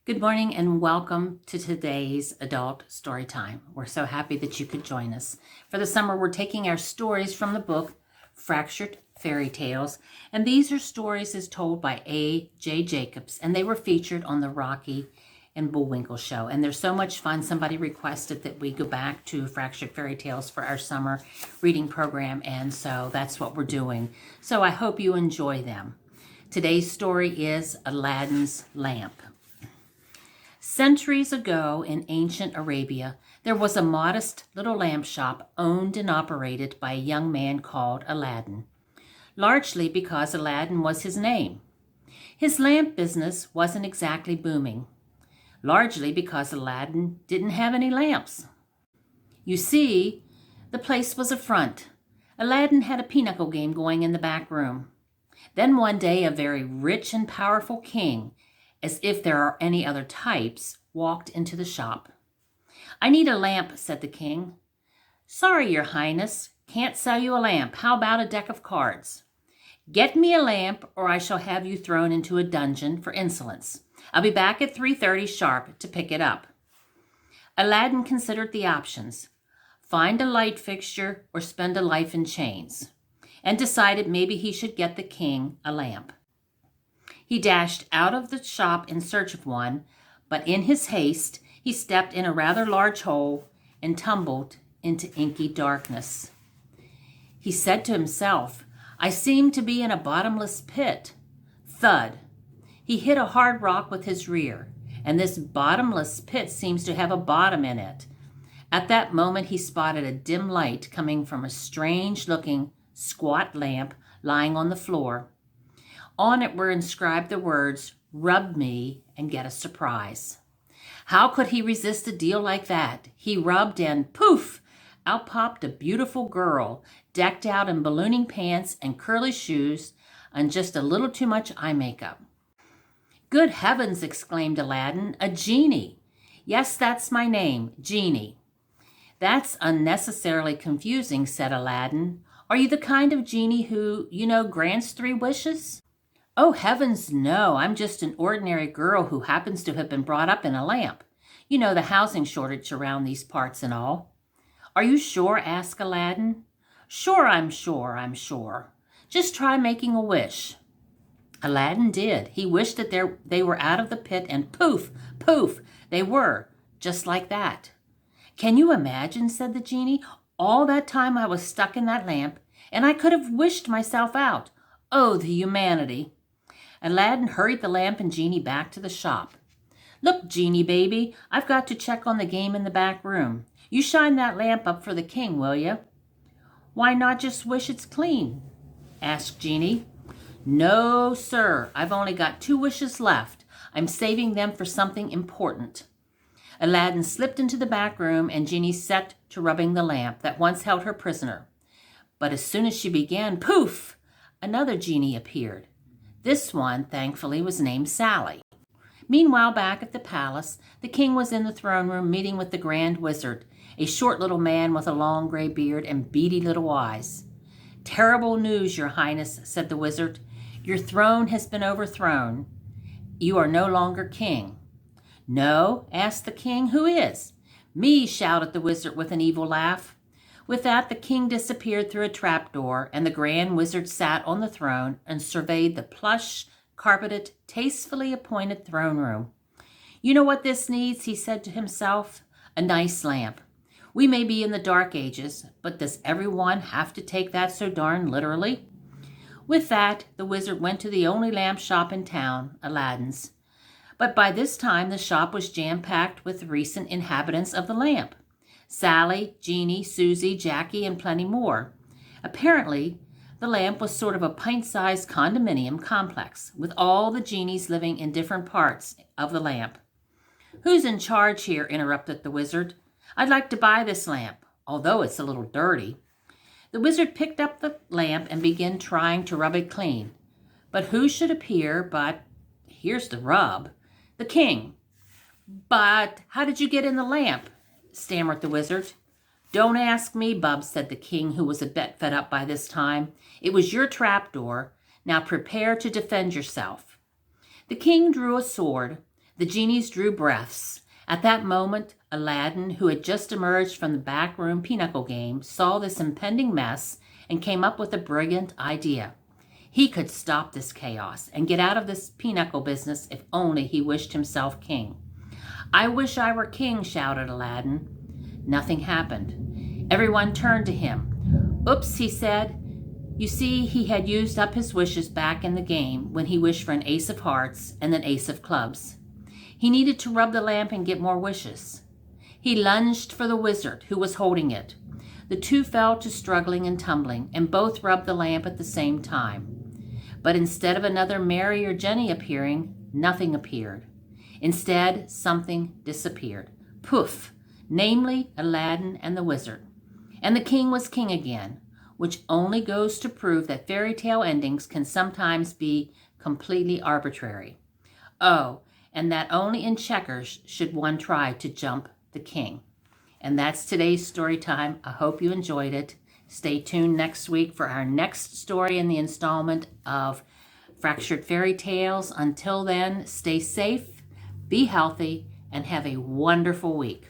Good morning and welcome to today's adult story time. We're so happy that you could join us. For the summer, we're taking our stories from the book Fractured Fairy Tales, and these are stories as told by A.J. Jacobs, and they were featured on the Rocky and Bullwinkle show. And they're so much fun. Somebody requested that we go back to Fractured Fairy Tales for our summer reading program, and so that's what we're doing. So I hope you enjoy them. Today's story is Aladdin's Lamp. Centuries ago in ancient Arabia, there was a modest little lamp shop owned and operated by a young man called Aladdin, largely because Aladdin was his name. His lamp business wasn't exactly booming, largely because Aladdin didn't have any lamps. You see, the place was a front. Aladdin had a pinochle game going in the back room. Then one day, a very rich and powerful king, as if there are any other types, walked into the shop. "I need a lamp," said the king. "Sorry, your highness, can't sell you a lamp. How about a deck of cards?" "Get me a lamp, or I shall have you thrown into a dungeon for insolence. I'll be back at 3:30 sharp to pick it up." Aladdin considered the options: find a light fixture or spend a life in chains, and decided maybe he should get the king a lamp. He dashed out of the shop in search of one, but in his haste, he stepped in a rather large hole and tumbled into inky darkness. He said to himself, "I seem to be in a bottomless pit." Thud! He hit a hard rock with his rear, and this bottomless pit seems to have a bottom in it. At that moment, he spotted a dim light coming from a strange-looking, squat lamp lying on the floor. On it were inscribed the words, "Rub me and get a surprise." How could he resist a deal like that? He rubbed and poof! Out popped a beautiful girl, decked out in ballooning pants and curly shoes and just a little too much eye makeup. "Good heavens!" exclaimed Aladdin. "A genie!" "Yes, that's my name, Jeannie." "That's unnecessarily confusing," said Aladdin. "Are you the kind of genie who, grants 3 wishes?" "Oh, heavens, no. I'm just an ordinary girl who happens to have been brought up in a lamp. You know, the housing shortage around these parts and all." "Are you sure?" asked Aladdin. "Sure, I'm sure. Just try making a wish." Aladdin did. He wished that they were out of the pit, and poof, poof, they were, just like that. "Can you imagine," said the genie, "all that time I was stuck in that lamp, and I could have wished myself out. Oh, the humanity." Aladdin hurried the lamp and genie back to the shop. "Look, Genie baby, I've got to check on the game in the back room. You shine that lamp up for the king, will you?" "Why not just wish it's clean?" asked Genie. "No, sir, I've only got 2 wishes left. I'm saving them for something important." Aladdin slipped into the back room, and Genie set to rubbing the lamp that once held her prisoner. But as soon as she began, poof, another genie appeared. This one, thankfully, was named Sally. Meanwhile, back at the palace, the king was in the throne room meeting with the Grand Wizard, a short little man with a long gray beard and beady little eyes. "Terrible news, your highness," said the wizard. "Your throne has been overthrown. You are no longer king." "No?" asked the king. "Who is?" "Me," shouted the wizard with an evil laugh. With that, the king disappeared through a trapdoor, and the Grand Wizard sat on the throne and surveyed the plush, carpeted, tastefully appointed throne room. "You know what this needs?" he said to himself. "A nice lamp. We may be in the Dark Ages, but does everyone have to take that so darn literally?" With that, the wizard went to the only lamp shop in town, Aladdin's. But by this time, the shop was jam-packed with recent inhabitants of the lamp. Sally, Jeannie, Susie, Jackie, and plenty more. Apparently, the lamp was sort of a pint-sized condominium complex, with all the genies living in different parts of the lamp. "Who's in charge here?" interrupted the wizard. "I'd like to buy this lamp, although it's a little dirty." The wizard picked up the lamp and began trying to rub it clean. But who should appear but, here's the rub, the king. "But how did you get in the lamp?" stammered the wizard. "Don't ask me, Bub," said the king, who was a bit fed up by this time. "It was your trapdoor. Now prepare to defend yourself." The king drew a sword. The genies drew breaths. At that moment, Aladdin, who had just emerged from the backroom pinochle game, saw this impending mess and came up with a brilliant idea. He could stop this chaos and get out of this pinochle business if only he wished himself king. "I wish I were king," shouted Aladdin. Nothing happened. Everyone turned to him. "Oops," he said. You see, he had used up his wishes back in the game when he wished for an ace of hearts and an ace of clubs. He needed to rub the lamp and get more wishes. He lunged for the wizard, who was holding it. The two fell to struggling and tumbling, and both rubbed the lamp at the same time. But instead of another Mary or Jenny appearing, nothing appeared. Instead, something disappeared. Poof! Namely, Aladdin and the wizard. And the king was king again, which only goes to prove that fairy tale endings can sometimes be completely arbitrary. Oh, and that only in checkers should one try to jump the king. And that's today's story time. I hope you enjoyed it. Stay tuned next week for our next story in the installment of Fractured Fairy Tales. Until then, stay safe, be healthy, and have a wonderful week.